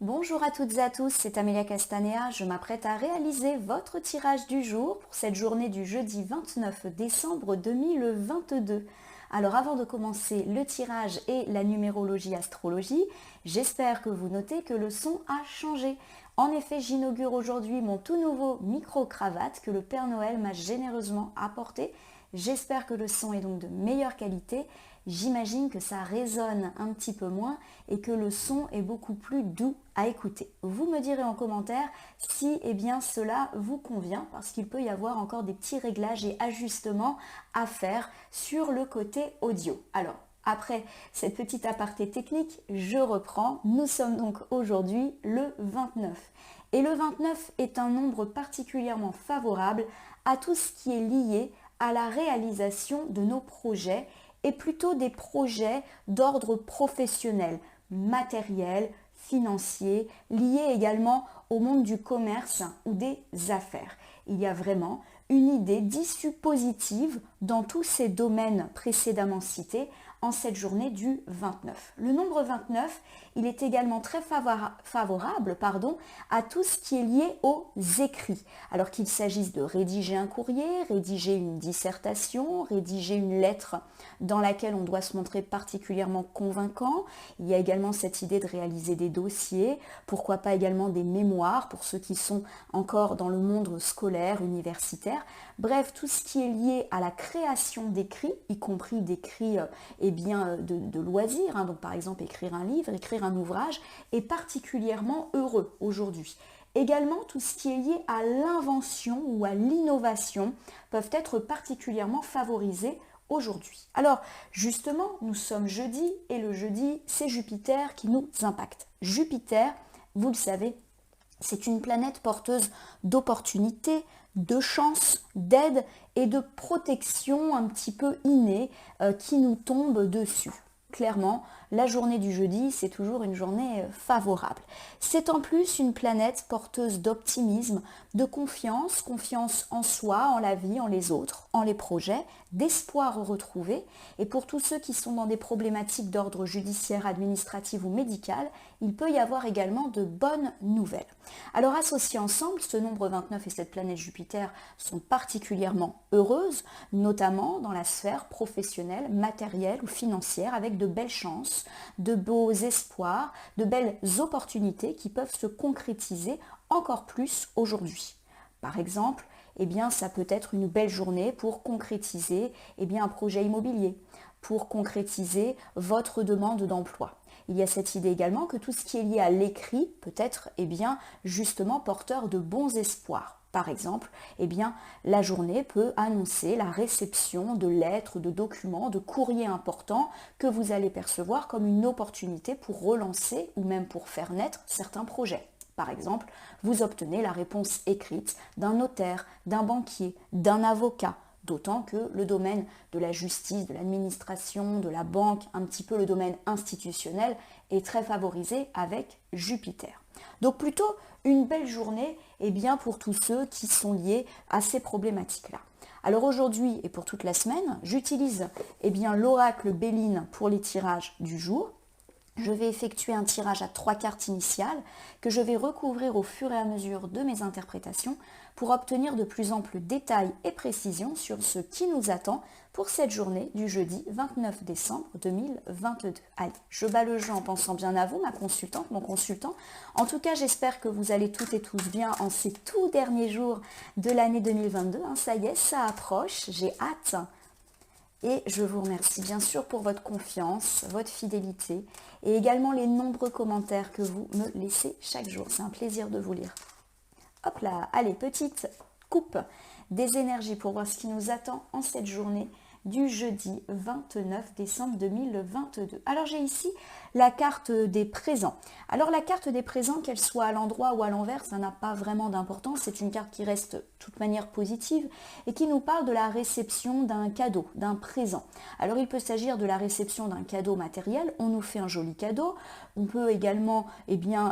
Bonjour à toutes et à tous, c'est Amélia Castanea. Je m'apprête à réaliser votre tirage du jour pour cette journée du jeudi 29 décembre 2022. Alors avant de commencer le tirage et la numérologie astrologie, j'espère que vous notez que le son a changé. En effet, j'inaugure aujourd'hui mon tout nouveau micro-cravate que le Père Noël m'a généreusement apporté. J'espère que le son est donc de meilleure qualité. J'imagine que ça résonne un petit peu moins et que le son est beaucoup plus doux à écouter. Vous me direz en commentaire si cela vous convient parce qu'il peut y avoir encore des petits réglages et ajustements à faire sur le côté audio. Alors, après cette petite aparté technique, je reprends. Nous sommes donc aujourd'hui le 29. Et le 29 est un nombre particulièrement favorable à tout ce qui est lié à la réalisation de nos projets et plutôt des projets d'ordre professionnel, matériel, financier, liés également au monde du commerce ou des affaires. Il y a vraiment une idée d'issue positive dans tous ces domaines précédemment cités en cette journée du 29. Le nombre 29, il est également très favorable à tout ce qui est lié aux écrits. Alors qu'il s'agisse de rédiger un courrier, rédiger une dissertation, rédiger une lettre dans laquelle on doit se montrer particulièrement convaincant. Il y a également cette idée de réaliser des dossiers, pourquoi pas également des mémoires pour ceux qui sont encore dans le monde scolaire, universitaire. Bref, tout ce qui est lié à la création d'écrits, y compris d'écrits de loisirs, donc par exemple écrire un livre, écrire un ouvrage, est particulièrement heureux aujourd'hui. Également, tout ce qui est lié à l'invention ou à l'innovation peuvent être particulièrement favorisés aujourd'hui. Alors, justement, nous sommes jeudi et le jeudi, c'est Jupiter qui nous impacte. Jupiter, vous le savez, c'est une planète porteuse d'opportunités, de chance, d'aide et de protection un petit peu innée qui nous tombe dessus. Clairement, la journée du jeudi, c'est toujours une journée favorable. C'est en plus une planète porteuse d'optimisme, de confiance, confiance en soi, en la vie, en les autres, en les projets, d'espoir retrouvé. Et pour tous ceux qui sont dans des problématiques d'ordre judiciaire, administratif ou médical, il peut y avoir également de bonnes nouvelles. Alors associés ensemble, ce nombre 29 et cette planète Jupiter sont particulièrement heureuses, notamment dans la sphère professionnelle, matérielle ou financière, avec de belles chances, de beaux espoirs, de belles opportunités qui peuvent se concrétiser encore plus aujourd'hui. Par exemple, ça peut être une belle journée pour concrétiser un projet immobilier, pour concrétiser votre demande d'emploi. Il y a cette idée également que tout ce qui est lié à l'écrit peut être justement porteur de bons espoirs. Par exemple, la journée peut annoncer la réception de lettres, de documents, de courriers importants que vous allez percevoir comme une opportunité pour relancer ou même pour faire naître certains projets. Par exemple, vous obtenez la réponse écrite d'un notaire, d'un banquier, d'un avocat, d'autant que le domaine de la justice, de l'administration, de la banque, un petit peu le domaine institutionnel est très favorisé avec Jupiter. Donc plutôt une belle journée pour tous ceux qui sont liés à ces problématiques-là. Alors aujourd'hui et pour toute la semaine, j'utilise l'oracle Béline pour les tirages du jour. Je vais effectuer un tirage à 3 cartes initiales que je vais recouvrir au fur et à mesure de mes interprétations pour obtenir de plus amples détails et précisions sur ce qui nous attend pour cette journée du jeudi 29 décembre 2022. Allez, je bats le jeu en pensant bien à vous, ma consultante, mon consultant. En tout cas, j'espère que vous allez toutes et tous bien en ces tout derniers jours de l'année 2022. Ça y est, ça approche, j'ai hâte. Et je vous remercie bien sûr pour votre confiance, votre fidélité et également les nombreux commentaires que vous me laissez chaque jour. C'est un plaisir de vous lire. Hop là, allez, petite coupe des énergies pour voir ce qui nous attend en cette journée du jeudi 29 décembre 2022. Alors j'ai ici la carte des présents. Alors la carte des présents, qu'elle soit à l'endroit ou à l'envers, ça n'a pas vraiment d'importance. C'est une carte qui reste de toute manière positive et qui nous parle de la réception d'un cadeau, d'un présent. Alors il peut s'agir de la réception d'un cadeau matériel, on nous fait un joli cadeau, On peut également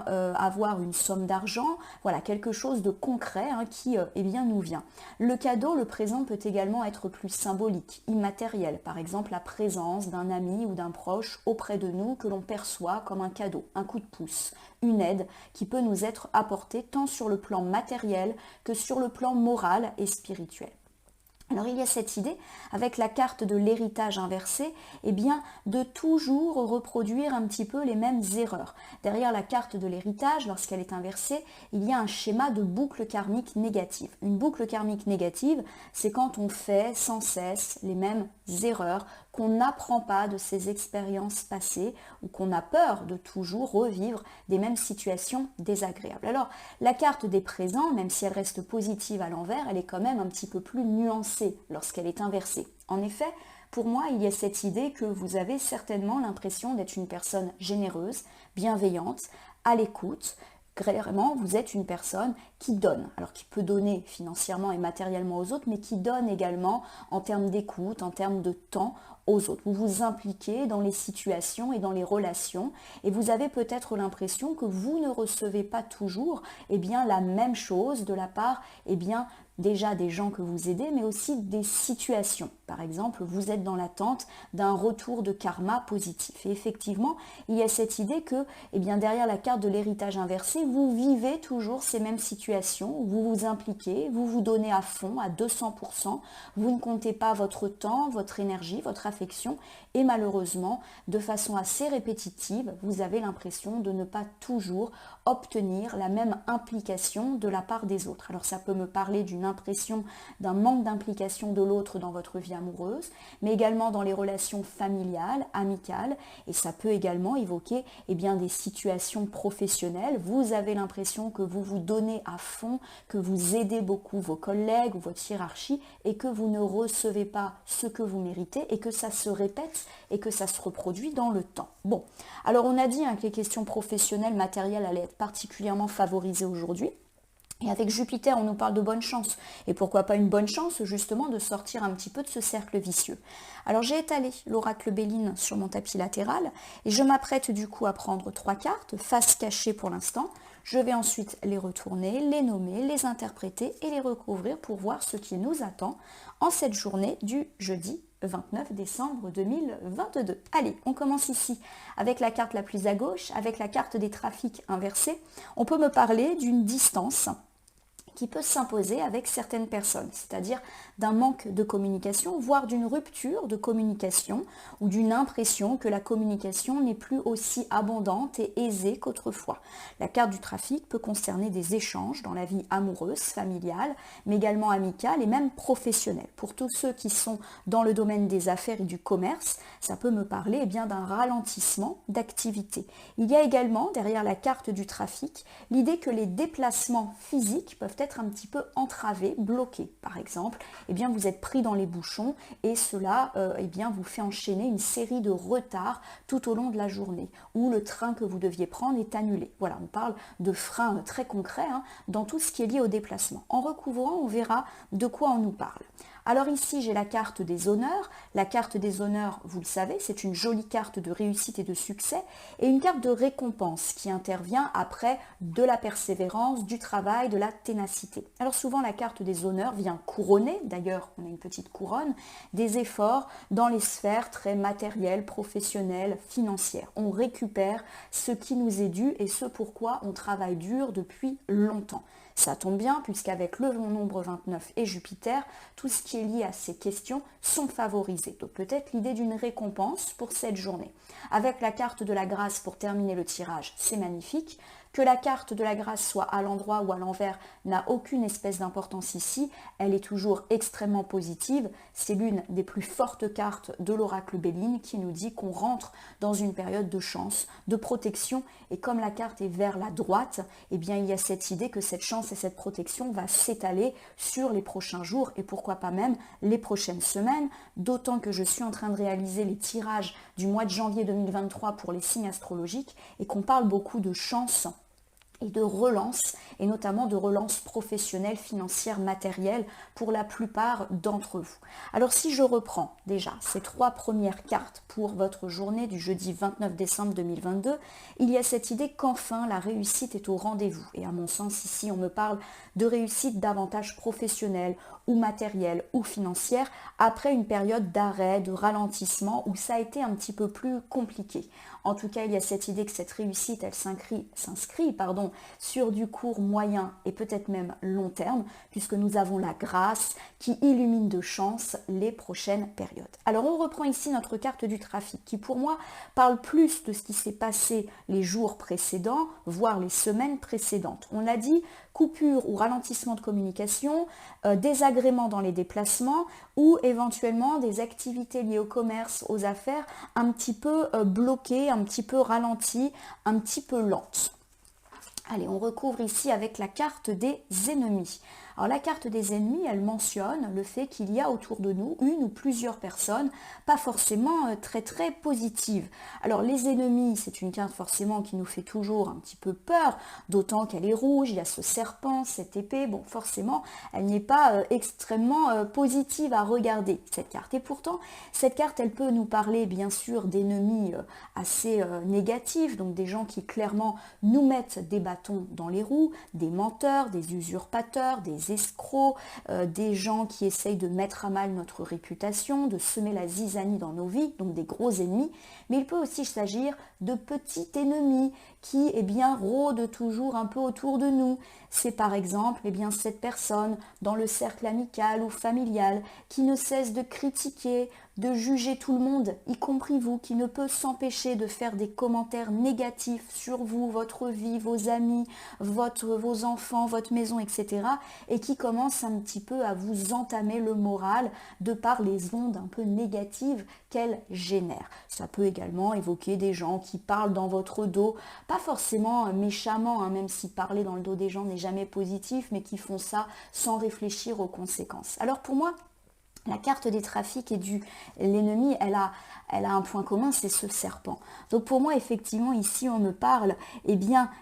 avoir une somme d'argent, voilà, quelque chose de concret qui nous vient. Le cadeau, le présent peut également être plus symbolique, immatériel, par exemple la présence d'un ami ou d'un proche auprès de nous que l'on perçoit comme un cadeau, un coup de pouce, une aide qui peut nous être apportée tant sur le plan matériel que sur le plan moral et spirituel. Alors il y a cette idée, avec la carte de l'héritage inversé, de toujours reproduire un petit peu les mêmes erreurs. Derrière la carte de l'héritage, lorsqu'elle est inversée, il y a un schéma de boucle karmique négative. Une boucle karmique négative, c'est quand on fait sans cesse les mêmes erreurs, qu'on n'apprend pas de ses expériences passées ou qu'on a peur de toujours revivre des mêmes situations désagréables. Alors, la carte des présents, même si elle reste positive à l'envers, elle est quand même un petit peu plus nuancée lorsqu'elle est inversée. En effet, pour moi, il y a cette idée que vous avez certainement l'impression d'être une personne généreuse, bienveillante, à l'écoute. Clairement, vous êtes une personne qui donne, alors qui peut donner financièrement et matériellement aux autres, mais qui donne également en termes d'écoute, en termes de temps aux autres. Vous vous impliquez dans les situations et dans les relations et vous avez peut-être l'impression que vous ne recevez pas toujours la même chose de la part déjà des gens que vous aidez, mais aussi des situations. Par exemple, vous êtes dans l'attente d'un retour de karma positif. Et effectivement, il y a cette idée que derrière la carte de l'héritage inversé, vous vivez toujours ces mêmes situations, vous vous impliquez, vous vous donnez à fond, à 200%, vous ne comptez pas votre temps, votre énergie, votre affection, et malheureusement, de façon assez répétitive, vous avez l'impression de ne pas toujours obtenir la même implication de la part des autres. Alors ça peut me parler d'une impression d'un manque d'implication de l'autre dans votre vie amoureuse, mais également dans les relations familiales, amicales, et ça peut également évoquer des situations professionnelles. Vous avez l'impression que vous vous donnez à fond, que vous aidez beaucoup vos collègues ou votre hiérarchie et que vous ne recevez pas ce que vous méritez et que ça se répète et que ça se reproduit dans le temps. Bon, alors on a dit que les questions professionnelles, matérielles allaient être particulièrement favorisées aujourd'hui. Et avec Jupiter, on nous parle de bonne chance. Et pourquoi pas une bonne chance, justement, de sortir un petit peu de ce cercle vicieux. Alors j'ai étalé l'oracle Béline sur mon tapis latéral et je m'apprête du coup à prendre 3 cartes, face cachée pour l'instant. Je vais ensuite les retourner, les nommer, les interpréter et les recouvrir pour voir ce qui nous attend en cette journée du jeudi 29 décembre 2022. Allez, on commence ici avec la carte la plus à gauche, avec la carte des trafics inversés. On peut me parler d'une distance qui peut s'imposer avec certaines personnes, c'est-à-dire d'un manque de communication, voire d'une rupture de communication ou d'une impression que la communication n'est plus aussi abondante et aisée qu'autrefois. La carte du trafic peut concerner des échanges dans la vie amoureuse, familiale, mais également amicale et même professionnelle. Pour tous ceux qui sont dans le domaine des affaires et du commerce, ça peut me parler d'un ralentissement d'activité. Il y a également, derrière la carte du trafic, l'idée que les déplacements physiques peuvent être un petit peu entravés, bloqués. Par exemple, vous êtes pris dans les bouchons et cela vous fait enchaîner une série de retards tout au long de la journée où le train que vous deviez prendre est annulé. Voilà, on parle de freins très concrets dans tout ce qui est lié au déplacement. En recouvrant, on verra de quoi on nous parle. Alors ici, j'ai la carte des honneurs. La carte des honneurs, vous le savez, c'est une jolie carte de réussite et de succès et une carte de récompense qui intervient après de la persévérance, du travail, de la ténacité. Alors souvent, la carte des honneurs vient couronner, d'ailleurs, on a une petite couronne, des efforts dans les sphères très matérielles, professionnelles, financières. On récupère ce qui nous est dû et ce pourquoi on travaille dur depuis longtemps. Ça tombe bien puisqu'avec le nombre 29 et Jupiter, tout ce qui est lié à ces questions sont favorisés. Donc peut-être l'idée d'une récompense pour cette journée. Avec la carte de la grâce pour terminer le tirage, c'est magnifique. Que la carte de la grâce soit à l'endroit ou à l'envers n'a aucune espèce d'importance ici. Elle est toujours extrêmement positive. C'est l'une des plus fortes cartes de l'oracle Béline qui nous dit qu'on rentre dans une période de chance, de protection. Et comme la carte est vers la droite, il y a cette idée que cette chance et cette protection va s'étaler sur les prochains jours et pourquoi pas même les prochaines semaines. D'autant que je suis en train de réaliser les tirages du mois de janvier 2023 pour les signes astrologiques et qu'on parle beaucoup de chance et de relance, et notamment de relance professionnelle, financière, matérielle pour la plupart d'entre vous. Alors si je reprends déjà ces 3 premières cartes pour votre journée du jeudi 29 décembre 2022, il y a cette idée qu'enfin la réussite est au rendez-vous. Et à mon sens ici on me parle de réussite davantage professionnelle ou matérielle ou financière après une période d'arrêt, de ralentissement où ça a été un petit peu plus compliqué. En tout cas, il y a cette idée que cette réussite, elle s'inscrit sur du court, moyen et peut-être même long terme, puisque nous avons la grâce qui illumine de chance les prochaines périodes. Alors on reprend ici notre carte du trafic, qui pour moi parle plus de ce qui s'est passé les jours précédents, voire les semaines précédentes. On l'a dit, coupure ou ralentissement de communication, désagrément dans les déplacements ou éventuellement des activités liées au commerce, aux affaires, un petit peu bloquées, un petit peu ralenties, un petit peu lentes. Allez, on recouvre ici avec la carte des ennemis. Alors la carte des ennemis, elle mentionne le fait qu'il y a autour de nous une ou plusieurs personnes pas forcément très très positives. Alors les ennemis, c'est une carte forcément qui nous fait toujours un petit peu peur, d'autant qu'elle est rouge, il y a ce serpent, cette épée, bon forcément elle n'est pas extrêmement positive à regarder cette carte. Et pourtant cette carte elle peut nous parler bien sûr d'ennemis assez négatifs, donc des gens qui clairement nous mettent des bâtons dans les roues, des menteurs, des usurpateurs, des escrocs, des gens qui essayent de mettre à mal notre réputation, de semer la zizanie dans nos vies, donc des gros ennemis. Mais il peut aussi s'agir de petits ennemis qui rôdent toujours un peu autour de nous. C'est par exemple cette personne dans le cercle amical ou familial qui ne cesse de critiquer, de juger tout le monde, y compris vous, qui ne peut s'empêcher de faire des commentaires négatifs sur vous, votre vie, vos amis, vos enfants, votre maison, etc. et qui commence un petit peu à vous entamer le moral de par les ondes un peu négatives qu'elle génère. Ça peut également évoquer des gens qui parlent dans votre dos, pas forcément méchamment, même si parler dans le dos des gens n'est jamais positif, mais qui font ça sans réfléchir aux conséquences. Alors pour moi, la carte des trafics et l'ennemi, elle a un point commun, c'est ce serpent. Donc pour moi, effectivement, ici, on me parle,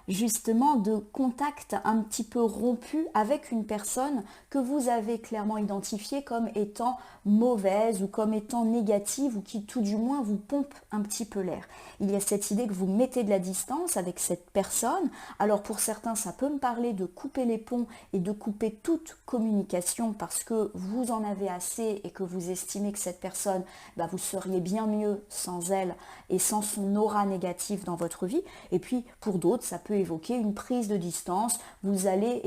justement de contact un petit peu rompu avec une personne que vous avez clairement identifiée comme étant mauvaise ou comme étant négative ou qui, tout du moins, vous pompe un petit peu l'air. Il y a cette idée que vous mettez de la distance avec cette personne. Alors pour certains, ça peut me parler de couper les ponts et de couper toute communication parce que vous en avez assez et que vous estimez que cette personne, vous seriez bien mieux sans elle et sans son aura négative dans votre vie. Et puis pour d'autres, ça peut évoquer une prise de distance. Vous allez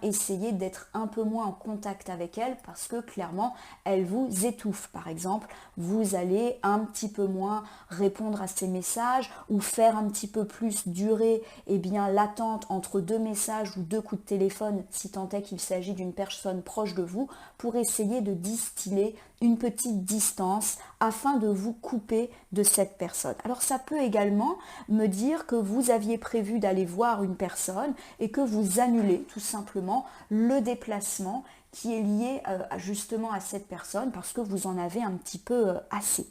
essayer d'être un peu moins en contact avec elle parce que clairement, elle vous étouffe. Par exemple, vous allez un petit peu moins répondre à ses messages ou faire un petit peu plus durer l'attente entre 2 messages ou 2 coups de téléphone si tant est qu'il s'agit d'une personne proche de vous pour essayer de distiller une petite distance afin de vous couper de cette personne. Alors ça peut également me dire que vous aviez prévu d'aller voir une personne et que vous annulez tout simplement le déplacement qui est lié justement à cette personne parce que vous en avez un petit peu assez.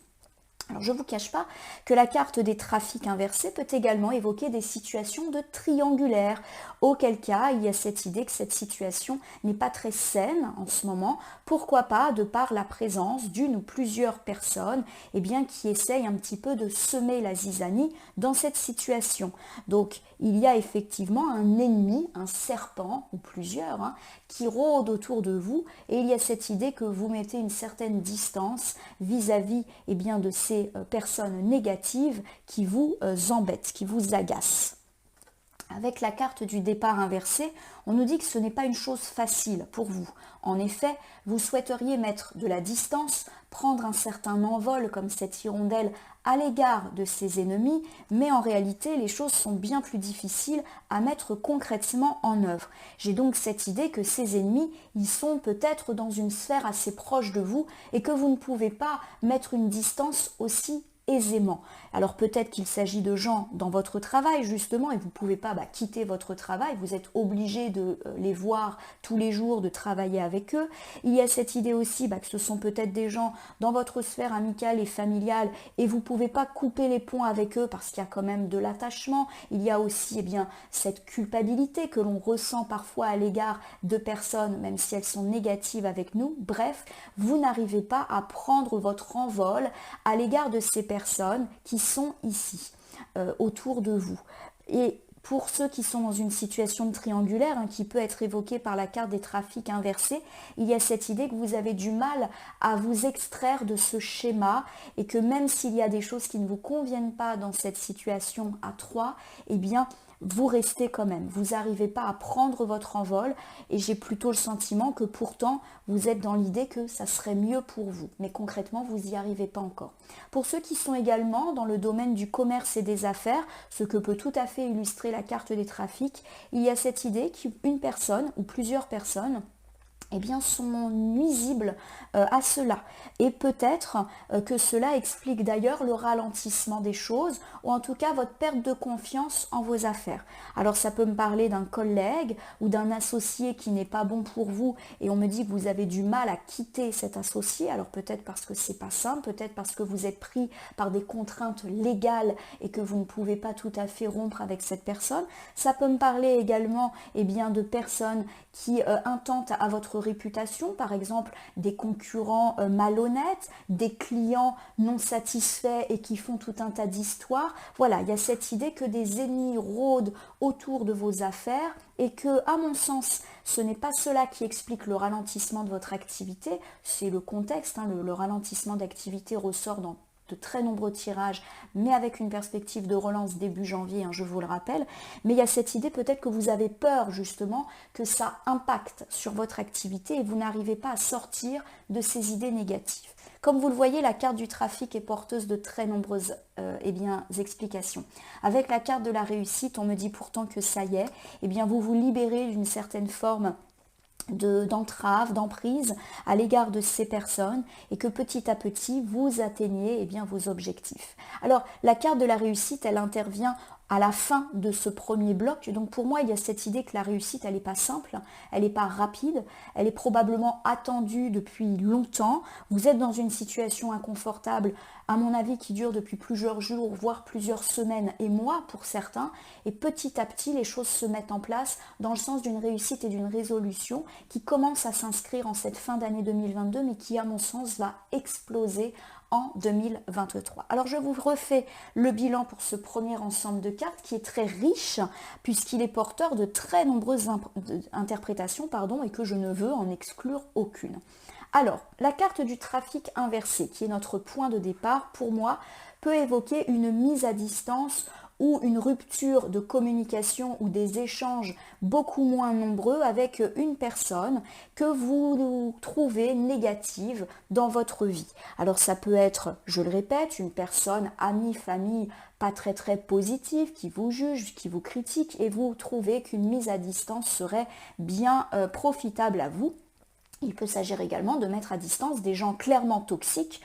Alors je ne vous cache pas que la carte des trafics inversés peut également évoquer des situations de triangulaire, auquel cas il y a cette idée que cette situation n'est pas très saine en ce moment, pourquoi pas de par la présence d'une ou plusieurs personnes qui essayent un petit peu de semer la zizanie dans cette situation. Donc il y a effectivement un ennemi, un serpent ou plusieurs, qui rôdent autour de vous et il y a cette idée que vous mettez une certaine distance vis-à-vis de ces personnes négatives qui vous embêtent, qui vous agacent. Avec la carte du départ inversé, on nous dit que ce n'est pas une chose facile pour vous. En effet, vous souhaiteriez mettre de la distance, prendre un certain envol comme cette hirondelle à l'égard de ses ennemis, mais en réalité, les choses sont bien plus difficiles à mettre concrètement en œuvre. J'ai donc cette idée que ces ennemis, ils sont peut-être dans une sphère assez proche de vous et que vous ne pouvez pas mettre une distance aussi aisément. Alors peut-être qu'il s'agit de gens dans votre travail justement et vous ne pouvez pas quitter votre travail, vous êtes obligé de les voir tous les jours, de travailler avec eux. Il y a cette idée aussi que ce sont peut-être des gens dans votre sphère amicale et familiale et vous ne pouvez pas couper les ponts avec eux parce qu'il y a quand même de l'attachement. Il y a aussi cette culpabilité que l'on ressent parfois à l'égard de personnes, même si elles sont négatives avec nous. Bref, vous n'arrivez pas à prendre votre envol à l'égard de ces personnes qui sont ici, autour de vous. Et pour ceux qui sont dans une situation de triangulaire, qui peut être évoquée par la carte des trafics inversés, il y a cette idée que vous avez du mal à vous extraire de ce schéma et que même s'il y a des choses qui ne vous conviennent pas dans cette situation à 3, vous restez quand même, vous n'arrivez pas à prendre votre envol et j'ai plutôt le sentiment que pourtant vous êtes dans l'idée que ça serait mieux pour vous, mais concrètement vous n'y arrivez pas encore. Pour ceux qui sont également dans le domaine du commerce et des affaires, ce que peut tout à fait illustrer la carte des trafics, il y a cette idée qu'une personne ou plusieurs personnes sont nuisibles à cela. Et peut-être que cela explique d'ailleurs le ralentissement des choses ou en tout cas votre perte de confiance en vos affaires. Alors ça peut me parler d'un collègue ou d'un associé qui n'est pas bon pour vous et on me dit que vous avez du mal à quitter cet associé. Alors peut-être parce que c'est pas simple, peut-être parce que vous êtes pris par des contraintes légales et que vous ne pouvez pas tout à fait rompre avec cette personne. Ça peut me parler également de personnes qui intentent à votre réputation, par exemple des concurrents malhonnêtes, des clients non satisfaits et qui font tout un tas d'histoires. Voilà, il y a cette idée que des ennemis rôdent autour de vos affaires et que, à mon sens, ce n'est pas cela qui explique le ralentissement de votre activité, c'est le contexte, le ralentissement d'activité ressort dans de très nombreux tirages, mais avec une perspective de relance début janvier, je vous le rappelle. Mais il y a cette idée peut-être que vous avez peur justement que ça impacte sur votre activité et vous n'arrivez pas à sortir de ces idées négatives. Comme vous le voyez, la carte du trafic est porteuse de très nombreuses explications. Avec la carte de la réussite, on me dit pourtant que ça y est, vous vous libérez d'une certaine forme d'entrave, d'emprise à l'égard de ces personnes et que petit à petit vous atteignez vos objectifs. Alors la carte de la réussite, elle intervient à la fin de ce premier bloc. Donc pour moi, il y a cette idée que la réussite, elle n'est pas simple, elle n'est pas rapide, elle est probablement attendue depuis longtemps. Vous êtes dans une situation inconfortable, à mon avis, qui dure depuis plusieurs jours, voire plusieurs semaines et mois pour certains. Et petit à petit, les choses se mettent en place dans le sens d'une réussite et d'une résolution qui commence à s'inscrire en cette fin d'année 2022, mais qui, à mon sens, va exploser en 2023. Alors je vous refais le bilan pour ce premier ensemble de cartes qui est très riche puisqu'il est porteur de très nombreuses interprétations et que je ne veux en exclure aucune. Alors, la carte du trafic inversé qui est notre point de départ, pour moi, peut évoquer une mise à distance ou une rupture de communication ou des échanges beaucoup moins nombreux avec une personne que vous trouvez négative dans votre vie. Alors ça peut être, je le répète, une personne, amie, famille, pas très positive, qui vous juge, qui vous critique et vous trouvez qu'une mise à distance serait bien profitable à vous. Il peut s'agir également de mettre à distance des gens clairement toxiques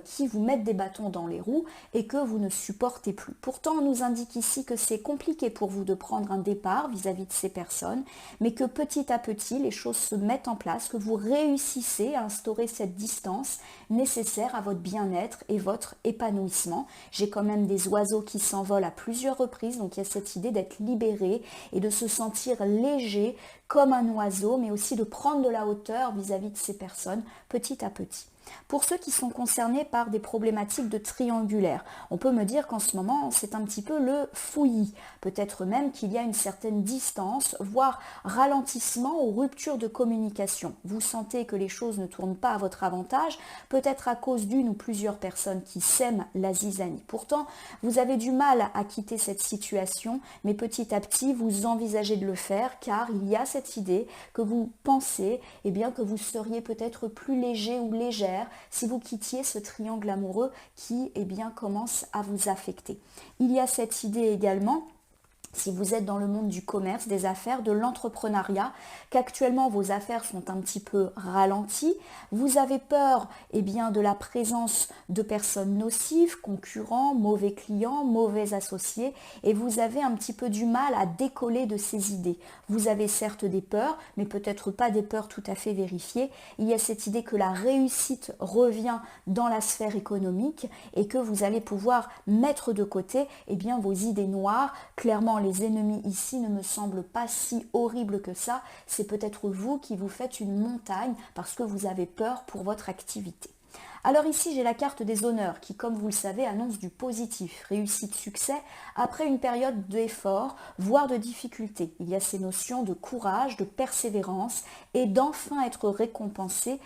qui vous mettent des bâtons dans les roues et que vous ne supportez plus. Pourtant, on nous indique ici que c'est compliqué pour vous de prendre un départ vis-à-vis de ces personnes, mais que petit à petit, les choses se mettent en place, que vous réussissez à instaurer cette distance nécessaire à votre bien-être et votre épanouissement. J'ai quand même des oiseaux qui s'envolent à plusieurs reprises, donc il y a cette idée d'être libéré et de se sentir léger comme un oiseau, mais aussi de prendre de la hauteur vis-à-vis de ces personnes petit à petit. Pour ceux qui sont concernés par des problématiques de triangulaire, on peut me dire qu'en ce moment, c'est un petit peu le fouillis. Peut-être même qu'il y a une certaine distance, voire ralentissement ou rupture de communication. Vous sentez que les choses ne tournent pas à votre avantage, peut-être à cause d'une ou plusieurs personnes qui sèment la zizanie. Pourtant, vous avez du mal à quitter cette situation, mais petit à petit, vous envisagez de le faire, car il y a cette idée que vous pensez que vous seriez peut-être plus léger ou légère si vous quittiez ce triangle amoureux qui commence à vous affecter. Il y a cette idée également Si vous êtes dans le monde du commerce, des affaires, de l'entrepreneuriat, qu'actuellement vos affaires sont un petit peu ralenties, vous avez peur bien, de la présence de personnes nocives, concurrents, mauvais clients, mauvais associés, et vous avez un petit peu du mal à décoller de ces idées. Vous avez certes des peurs, mais peut-être pas des peurs tout à fait vérifiées. Il y a cette idée que la réussite revient dans la sphère économique et que vous allez pouvoir mettre de côté bien, vos idées noires. Clairement, les ennemis ici ne me semblent pas si horribles que ça. C'est peut-être vous qui vous faites une montagne parce que vous avez peur pour votre activité. Alors ici, j'ai la carte des honneurs qui, comme vous le savez, annonce du positif, réussite, succès, après une période d'effort, voire de difficulté. Il y a ces notions de courage, de persévérance et d'enfin être récompensé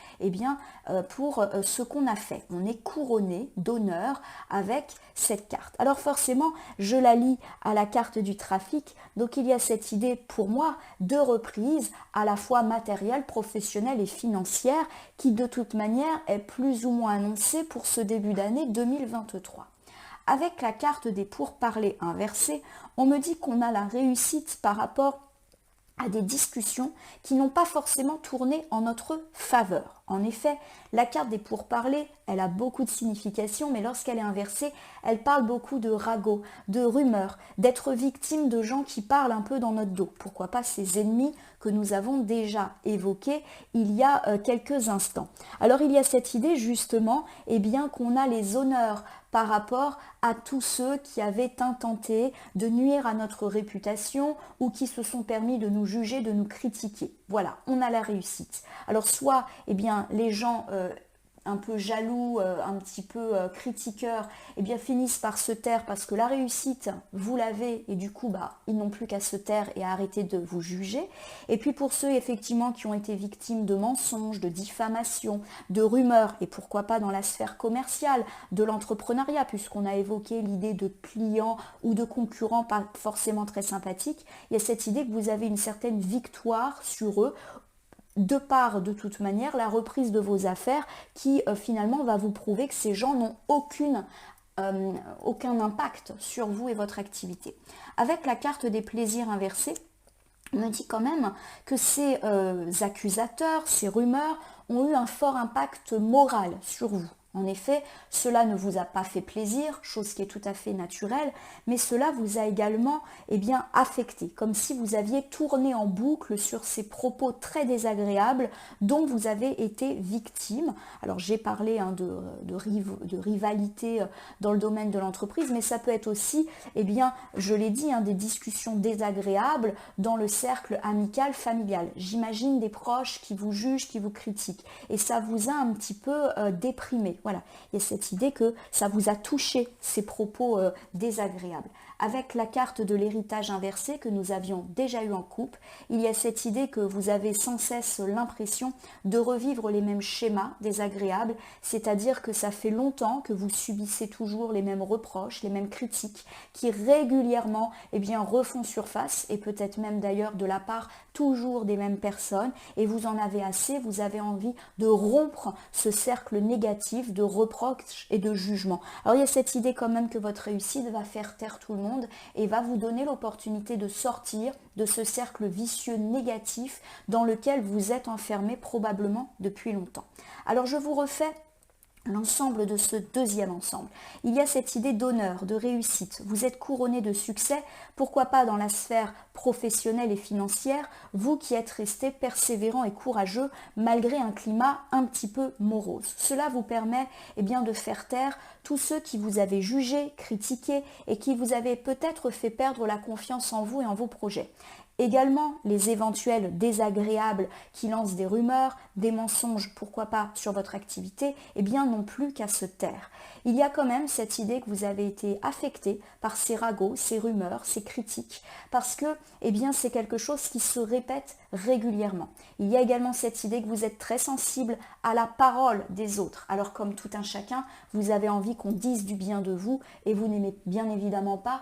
pour ce qu'on a fait. On est couronné d'honneur avec cette carte. Alors forcément, je la lie à la carte du trafic, donc il y a cette idée pour moi de reprise à la fois matérielle, professionnelle et financière qui de toute manière est plus ou moins annoncée pour ce début d'année 2023. Avec la carte des pourparlers inversée, on me dit qu'on a la réussite par rapport à des discussions qui n'ont pas forcément tourné en notre faveur. En effet, la carte des pourparlers, elle a beaucoup de signification, mais lorsqu'elle est inversée, elle parle beaucoup de ragots, de rumeurs, d'être victime de gens qui parlent un peu dans notre dos. Pourquoi pas ces ennemis que nous avons déjà évoqués il y a quelques instants. Alors il y a cette idée justement qu'on a les honneurs par rapport à tous ceux qui avaient intenté de nuire à notre réputation ou qui se sont permis de nous juger, de nous critiquer. Voilà, on a la réussite. Alors soit les gens un peu jaloux, un petit peu critiqueurs, finissent par se taire parce que la réussite, vous l'avez et du coup, ils n'ont plus qu'à se taire et à arrêter de vous juger. Et puis pour ceux effectivement qui ont été victimes de mensonges, de diffamations, de rumeurs et pourquoi pas dans la sphère commerciale, de l'entrepreneuriat, puisqu'on a évoqué l'idée de clients ou de concurrents pas forcément très sympathiques, il y a cette idée que vous avez une certaine victoire sur eux de par, de toute manière, la reprise de vos affaires qui finalement va vous prouver que ces gens n'ont aucun impact sur vous et votre activité. Avec la carte des plaisirs inversés, on me dit quand même que ces accusateurs, ces rumeurs ont eu un fort impact moral sur vous. En effet, cela ne vous a pas fait plaisir, chose qui est tout à fait naturelle, mais cela vous a également affecté, comme si vous aviez tourné en boucle sur ces propos très désagréables dont vous avez été victime. Alors j'ai parlé de rivalité dans le domaine de l'entreprise, mais ça peut être aussi, je l'ai dit, des discussions désagréables dans le cercle amical, familial. J'imagine des proches qui vous jugent, qui vous critiquent, et ça vous a un petit peu déprimé. Voilà, il y a cette idée que ça vous a touché, ces propos désagréables. Avec la carte de l'héritage inversé que nous avions déjà eu en couple, il y a cette idée que vous avez sans cesse l'impression de revivre les mêmes schémas désagréables, c'est-à-dire que ça fait longtemps que vous subissez toujours les mêmes reproches, les mêmes critiques qui régulièrement refont surface et peut-être même d'ailleurs de la part toujours des mêmes personnes et vous en avez assez, vous avez envie de rompre ce cercle négatif de reproches et de jugement. Alors il y a cette idée quand même que votre réussite va faire taire tout le monde et va vous donner l'opportunité de sortir de ce cercle vicieux négatif dans lequel vous êtes enfermé probablement depuis longtemps. Alors je vous refais l'ensemble de ce deuxième ensemble. Il y a cette idée d'honneur, de réussite. Vous êtes couronné de succès, pourquoi pas dans la sphère professionnelle et financière, vous qui êtes resté persévérant et courageux malgré un climat un petit peu morose. Cela vous permet de faire taire tous ceux qui vous avaient jugé, critiqué et qui vous avaient peut-être fait perdre la confiance en vous et en vos projets. Également, les éventuels désagréables qui lancent des rumeurs, des mensonges, pourquoi pas, sur votre activité, n'ont plus qu'à se taire. Il y a quand même cette idée que vous avez été affecté par ces ragots, ces rumeurs, ces critiques, parce que c'est quelque chose qui se répète régulièrement. Il y a également cette idée que vous êtes très sensible à la parole des autres. Alors comme tout un chacun, vous avez envie qu'on dise du bien de vous et vous n'aimez bien évidemment pas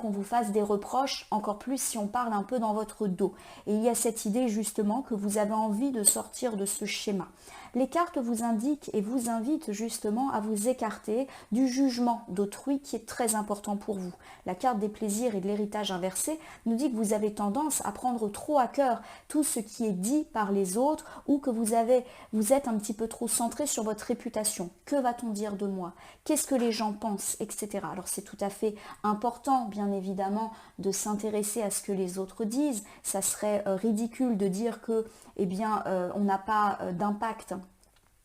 qu'on vous fasse des reproches, encore plus si on parle un peu dans votre dos. Et il y a cette idée justement que vous avez envie de sortir de ce schéma. Les cartes vous indiquent et vous invitent justement à vous écarter du jugement d'autrui qui est très important pour vous. La carte des plaisirs et de l'héritage inversé nous dit que vous avez tendance à prendre trop à cœur tout ce qui est dit par les autres ou que vous êtes un petit peu trop centré sur votre réputation. Que va-t-on dire de moi? Qu'est-ce que les gens pensent, etc. Alors c'est tout à fait important, bien évidemment, de s'intéresser à ce que les autres disent. Ça serait ridicule de dire que, on n'a pas d'impact.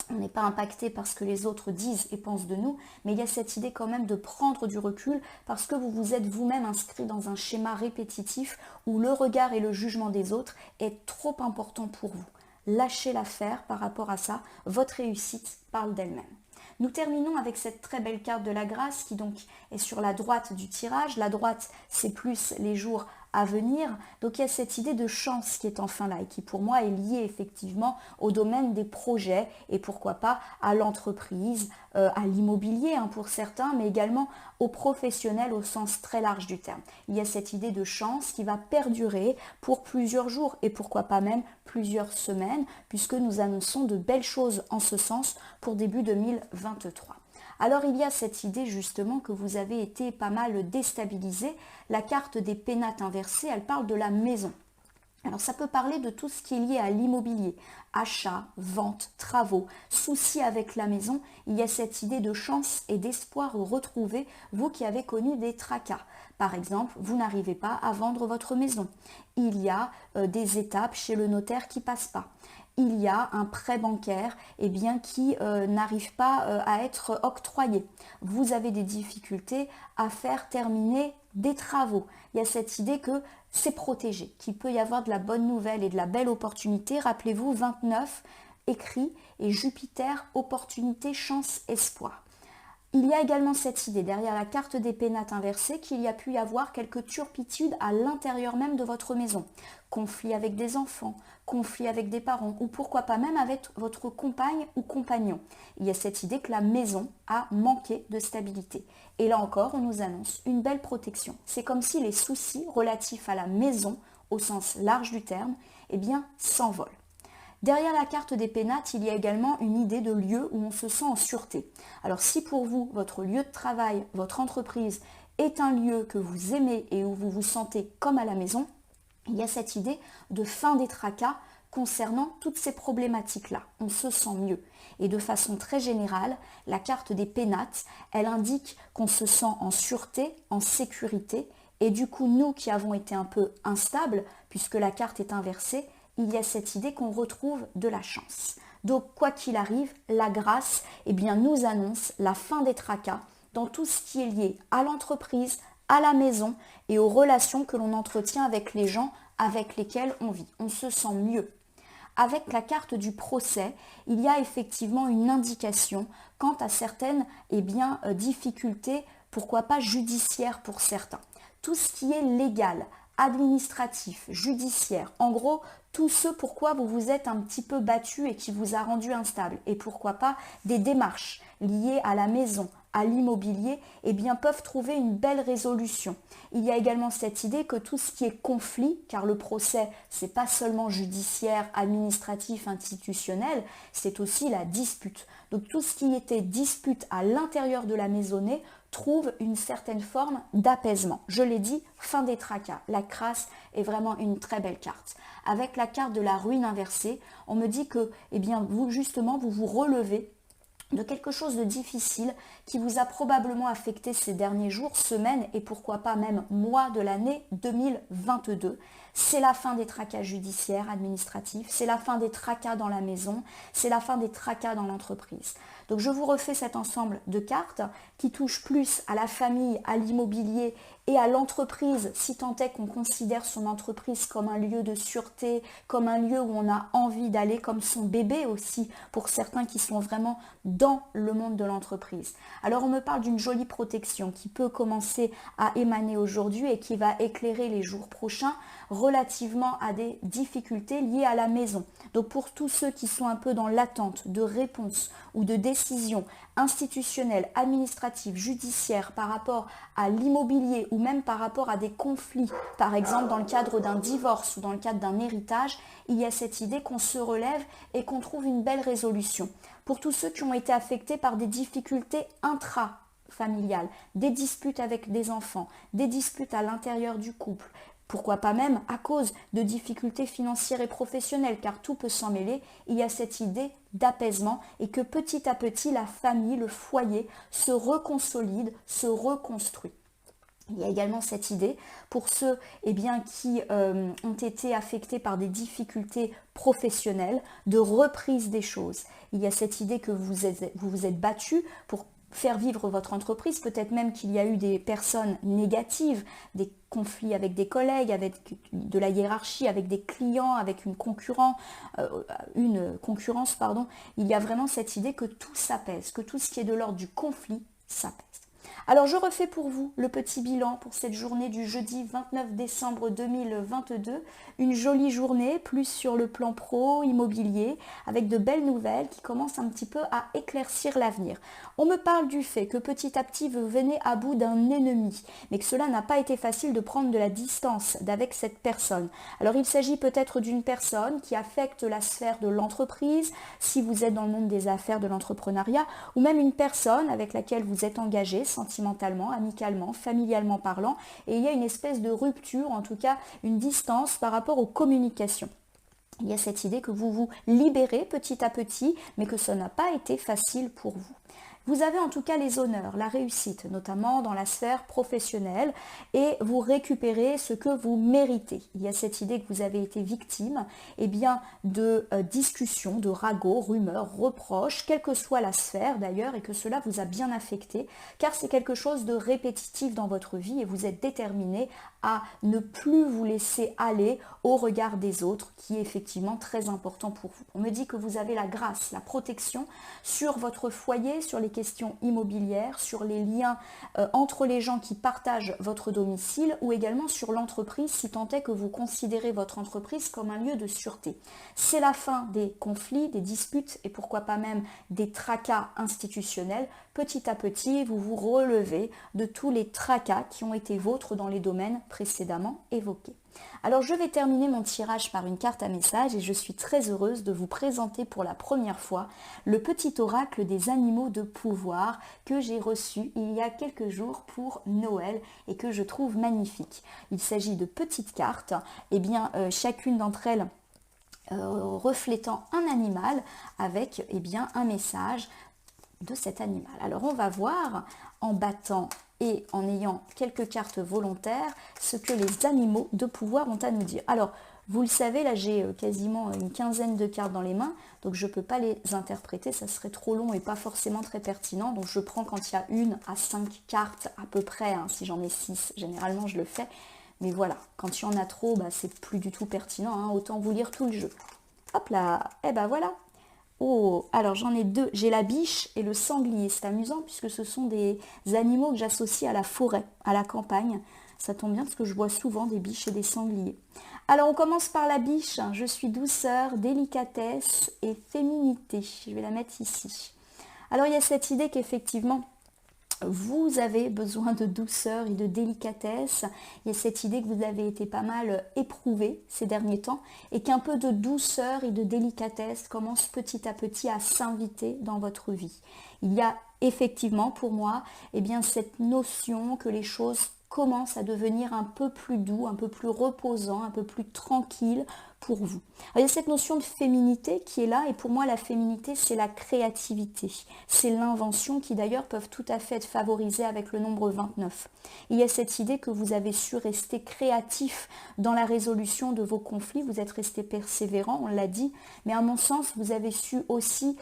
On n'est pas impacté par ce que les autres disent et pensent de nous, mais il y a cette idée quand même de prendre du recul parce que vous vous êtes vous-même inscrit dans un schéma répétitif où le regard et le jugement des autres est trop important pour vous. Lâchez l'affaire par rapport à ça, votre réussite parle d'elle-même. Nous terminons avec cette très belle carte de la grâce qui donc est sur la droite du tirage. La droite, c'est plus les jours à venir. Donc il y a cette idée de chance qui est enfin là et qui pour moi est liée effectivement au domaine des projets et pourquoi pas à l'entreprise, à l'immobilier pour certains, mais également aux professionnels au sens très large du terme. Il y a cette idée de chance qui va perdurer pour plusieurs jours et pourquoi pas même plusieurs semaines puisque nous annonçons de belles choses en ce sens pour début 2023. Alors il y a cette idée justement que vous avez été pas mal déstabilisé. La carte des pénates inversées, elle parle de la maison. Alors ça peut parler de tout ce qui est lié à l'immobilier, achat, vente, travaux, soucis avec la maison. Il y a cette idée de chance et d'espoir retrouvé, vous qui avez connu des tracas. Par exemple, vous n'arrivez pas à vendre votre maison. Il y a des étapes chez le notaire qui ne passent pas. Il y a un prêt bancaire qui n'arrive pas à être octroyé. Vous avez des difficultés à faire terminer des travaux. Il y a cette idée que c'est protégé, qu'il peut y avoir de la bonne nouvelle et de la belle opportunité. Rappelez-vous, 29 écrit et Jupiter, opportunité, chance, espoir. Il y a également cette idée derrière la carte des pénates inversées qu'il y a pu y avoir quelques turpitudes à l'intérieur même de votre maison. Conflit avec des enfants, conflit avec des parents ou pourquoi pas même avec votre compagne ou compagnon. Il y a cette idée que la maison a manqué de stabilité. Et là encore, on nous annonce une belle protection. C'est comme si les soucis relatifs à la maison, au sens large du terme, s'envolent. Derrière la carte des pénates, il y a également une idée de lieu où on se sent en sûreté. Alors si pour vous, votre lieu de travail, votre entreprise est un lieu que vous aimez et où vous vous sentez comme à la maison, il y a cette idée de fin des tracas concernant toutes ces problématiques-là. On se sent mieux. Et de façon très générale, la carte des pénates, elle indique qu'on se sent en sûreté, en sécurité. Et du coup, nous qui avons été un peu instables, puisque la carte est inversée, il y a cette idée qu'on retrouve de la chance. Donc, quoi qu'il arrive, la grâce nous annonce la fin des tracas dans tout ce qui est lié à l'entreprise, à la maison et aux relations que l'on entretient avec les gens avec lesquels on vit. On se sent mieux. Avec la carte du procès, il y a effectivement une indication quant à certaines difficultés, pourquoi pas judiciaires pour certains. Tout ce qui est légal, administratif, judiciaire, en gros, tout ce pourquoi vous vous êtes un petit peu battu et qui vous a rendu instable. Et pourquoi pas des démarches liées à la maison, à l'immobilier, peuvent trouver une belle résolution. Il y a également cette idée que tout ce qui est conflit, car le procès, c'est pas seulement judiciaire, administratif, institutionnel, c'est aussi la dispute. Donc tout ce qui était dispute à l'intérieur de la maisonnée trouve une certaine forme d'apaisement. Je l'ai dit, fin des tracas. La crasse est vraiment une très belle carte. Avec la carte de la ruine inversée, on me dit que vous vous relevez de quelque chose de difficile qui vous a probablement affecté ces derniers jours, semaines et pourquoi pas même mois de l'année 2022. C'est la fin des tracas judiciaires, administratifs, c'est la fin des tracas dans la maison, c'est la fin des tracas dans l'entreprise. Donc je vous refais cet ensemble de cartes qui touchent plus à la famille, à l'immobilier et à l'entreprise, si tant est qu'on considère son entreprise comme un lieu de sûreté, comme un lieu où on a envie d'aller, comme son bébé aussi, pour certains qui sont vraiment dans le monde de l'entreprise. Alors on me parle d'une jolie protection qui peut commencer à émaner aujourd'hui et qui va éclairer les jours prochains. relativement à des difficultés liées à la maison. Donc pour tous ceux qui sont un peu dans l'attente de réponses ou de décisions institutionnelles, administratives, judiciaires par rapport à l'immobilier ou même par rapport à des conflits, par exemple dans le cadre d'un divorce ou dans le cadre d'un héritage, il y a cette idée qu'on se relève et qu'on trouve une belle résolution. Pour tous ceux qui ont été affectés par des difficultés intrafamiliales, des disputes avec des enfants, des disputes à l'intérieur du couple, pourquoi pas même à cause de difficultés financières et professionnelles, car tout peut s'en mêler, il y a cette idée d'apaisement et que petit à petit la famille, le foyer se reconsolide, se reconstruit. Il y a également cette idée pour ceux qui ont été affectés par des difficultés professionnelles de reprise des choses. Il y a cette idée que vous vous êtes battu pour faire vivre votre entreprise, peut-être même qu'il y a eu des personnes négatives, des conflits avec des collègues, avec de la hiérarchie, avec des clients, avec une concurrence, Il y a vraiment cette idée que tout s'apaise, que tout ce qui est de l'ordre du conflit s'apaise. Alors je refais pour vous le petit bilan pour cette journée du jeudi 29 décembre 2022. Une jolie journée, plus sur le plan pro, immobilier, avec de belles nouvelles qui commencent un petit peu à éclaircir l'avenir. On me parle du fait que petit à petit vous venez à bout d'un ennemi, mais que cela n'a pas été facile de prendre de la distance avec cette personne. Alors il s'agit peut-être d'une personne qui affecte la sphère de l'entreprise, si vous êtes dans le monde des affaires, de l'entrepreneuriat, ou même une personne avec laquelle vous êtes engagé, sentimentalement, amicalement, familialement parlant, et il y a une espèce de rupture, en tout cas une distance par rapport aux communications. Il y a cette idée que vous vous libérez petit à petit, mais que ça n'a pas été facile pour vous. Vous avez en tout cas les honneurs, la réussite, notamment dans la sphère professionnelle, et vous récupérez ce que vous méritez. Il y a cette idée que vous avez été victime de discussions, de ragots, rumeurs, reproches, quelle que soit la sphère d'ailleurs, et que cela vous a bien affecté, car c'est quelque chose de répétitif dans votre vie et vous êtes déterminé à ne plus vous laisser aller au regard des autres, qui est effectivement très important pour vous. On me dit que vous avez la grâce, la protection sur votre foyer, sur les questions immobilières, sur les liens entre les gens qui partagent votre domicile ou également sur l'entreprise si tant est que vous considérez votre entreprise comme un lieu de sûreté. C'est la fin des conflits, des disputes et pourquoi pas même des tracas institutionnels. Petit à petit, vous vous relevez de tous les tracas qui ont été vôtres dans les domaines précédemment évoqués. Alors je vais terminer mon tirage par une carte à message et je suis très heureuse de vous présenter pour la première fois le petit oracle des animaux de pouvoir que j'ai reçu il y a quelques jours pour Noël et que je trouve magnifique. Il s'agit de petites cartes, chacune d'entre elles reflétant un animal avec un message de cet animal. Alors on va voir en battant et en ayant quelques cartes volontaires ce que les animaux de pouvoir ont à nous dire. Alors vous le savez, là j'ai quasiment une quinzaine de cartes dans les mains, donc je ne peux pas les interpréter, ça serait trop long et pas forcément très pertinent, donc je prends quand il y a 1 à 5 cartes à peu près, si j'en ai 6, généralement je le fais, mais voilà, quand il y en a trop, c'est plus du tout pertinent, autant vous lire tout le jeu. Hop là, voilà. Oh, alors j'en ai 2, j'ai la biche et le sanglier, c'est amusant puisque ce sont des animaux que j'associe à la forêt, à la campagne. Ça tombe bien parce que je vois souvent des biches et des sangliers. Alors on commence par la biche, je suis douceur, délicatesse et féminité. Je vais la mettre ici. Alors il y a cette idée qu'effectivement, vous avez besoin de douceur et de délicatesse. Il y a cette idée que vous avez été pas mal éprouvé ces derniers temps et qu'un peu de douceur et de délicatesse commence petit à petit à s'inviter dans votre vie. Il y a effectivement pour moi cette notion que les choses commencent à devenir un peu plus doux, un peu plus reposant, un peu plus tranquille pour vous. Alors, il y a cette notion de féminité qui est là et pour moi la féminité c'est la créativité, c'est l'invention qui d'ailleurs peuvent tout à fait être favorisées avec le nombre 29. Il y a cette idée que vous avez su rester créatif dans la résolution de vos conflits, vous êtes resté persévérant, on l'a dit, mais à mon sens vous avez su aussi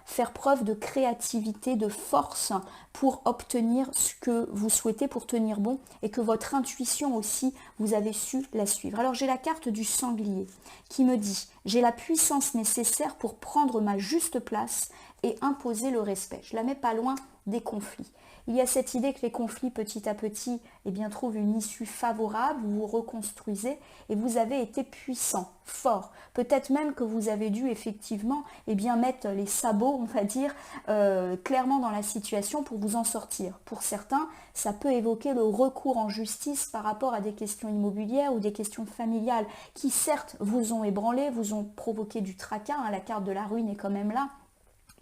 faire preuve de créativité, de force pour obtenir ce que vous souhaitez, pour tenir bon et que votre intuition aussi vous avez su la suivre. Alors j'ai la carte du sanglier qui me dit J'ai la puissance nécessaire pour prendre ma juste place et imposer le respect. Je la mets pas loin des conflits. Il y a cette idée que les conflits, petit à petit, eh bien, trouvent une issue favorable, vous vous reconstruisez et vous avez été puissant, fort. Peut-être même que vous avez dû effectivement eh bien, mettre les sabots, on va dire, clairement dans la situation pour vous en sortir. Pour certains, ça peut évoquer le recours en justice par rapport à des questions immobilières ou des questions familiales qui, certes, vous ont ébranlé, vous ont provoqué du tracas, hein, la carte de la ruine est quand même là.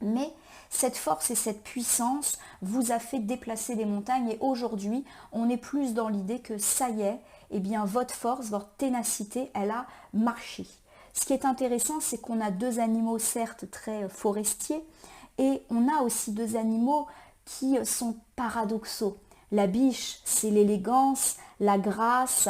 Mais cette force et cette puissance vous a fait déplacer des montagnes et aujourd'hui, on est plus dans l'idée que ça y est, eh bien votre force, votre ténacité, elle a marché. Ce qui est intéressant, c'est qu'on a deux animaux certes très forestiers et on a aussi deux animaux qui sont paradoxaux. La biche, c'est l'élégance, la grâce,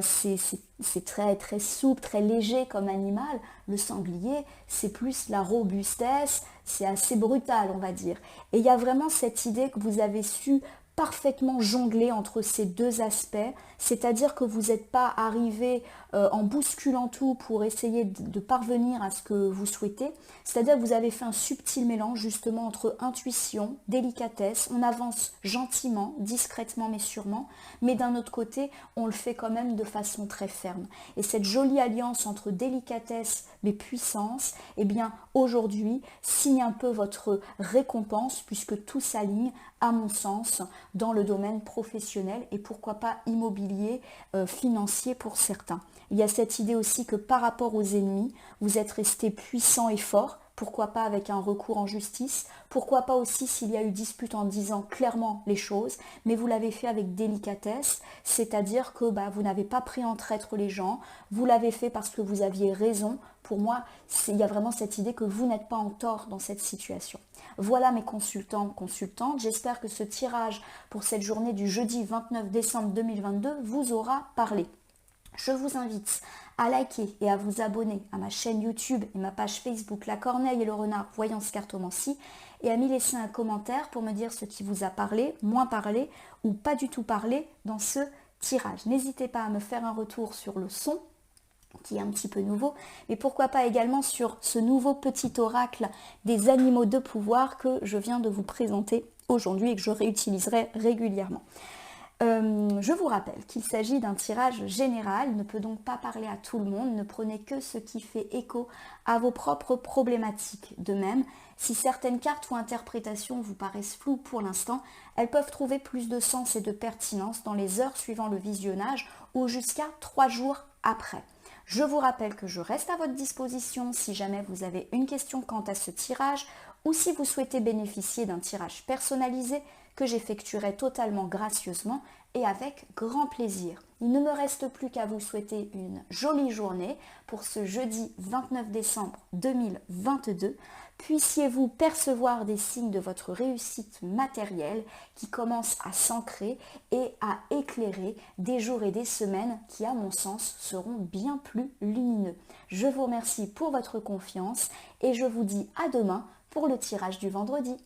c'est très, très souple, très léger comme animal. Le sanglier, c'est plus la robustesse, c'est assez brutal, on va dire. Et il y a vraiment cette idée que vous avez su parfaitement jongler entre ces deux aspects, c'est-à-dire que vous n'êtes pas arrivé en bousculant tout pour essayer de parvenir à ce que vous souhaitez, c'est-à-dire que vous avez fait un subtil mélange justement entre intuition, délicatesse, on avance gentiment, discrètement mais sûrement, mais d'un autre côté, on le fait quand même de façon très ferme. Et cette jolie alliance entre délicatesse mais puissance, eh bien aujourd'hui, signe un peu votre récompense puisque tout s'aligne, à mon sens, dans le domaine professionnel et pourquoi pas immobilier, financier pour certains. Il y a cette idée aussi que par rapport aux ennemis, vous êtes resté puissant et fort, pourquoi pas avec un recours en justice, pourquoi pas aussi s'il y a eu dispute en disant clairement les choses, mais vous l'avez fait avec délicatesse, c'est-à-dire que vous n'avez pas pris en traître les gens, vous l'avez fait parce que vous aviez raison. Pour moi, il y a vraiment cette idée que vous n'êtes pas en tort dans cette situation. Voilà mes consultants, consultantes, j'espère que ce tirage pour cette journée du jeudi 29 décembre 2022 vous aura parlé. Je vous invite à liker et à vous abonner à ma chaîne YouTube et ma page Facebook La Corneille et le Renard Voyance Cartomancie et à m'y laisser un commentaire pour me dire ce qui vous a parlé, moins parlé ou pas du tout parlé dans ce tirage. N'hésitez pas à me faire un retour sur le son qui est un petit peu nouveau, mais pourquoi pas également sur ce nouveau petit oracle des animaux de pouvoir que je viens de vous présenter aujourd'hui et que je réutiliserai régulièrement. Je vous rappelle qu'il s'agit d'un tirage général, il ne peut donc pas parler à tout le monde, ne prenez que ce qui fait écho à vos propres problématiques. De même, si certaines cartes ou interprétations vous paraissent floues pour l'instant, elles peuvent trouver plus de sens et de pertinence dans les heures suivant le visionnage ou jusqu'à 3 jours après. Je vous rappelle que je reste à votre disposition si jamais vous avez une question quant à ce tirage ou si vous souhaitez bénéficier d'un tirage personnalisé que j'effectuerai totalement gracieusement et avec grand plaisir. Il ne me reste plus qu'à vous souhaiter une jolie journée pour ce jeudi 29 décembre 2022. Puissiez-vous percevoir des signes de votre réussite matérielle qui commencent à s'ancrer et à éclairer des jours et des semaines qui, à mon sens, seront bien plus lumineux. Je vous remercie pour votre confiance et je vous dis à demain pour le tirage du vendredi.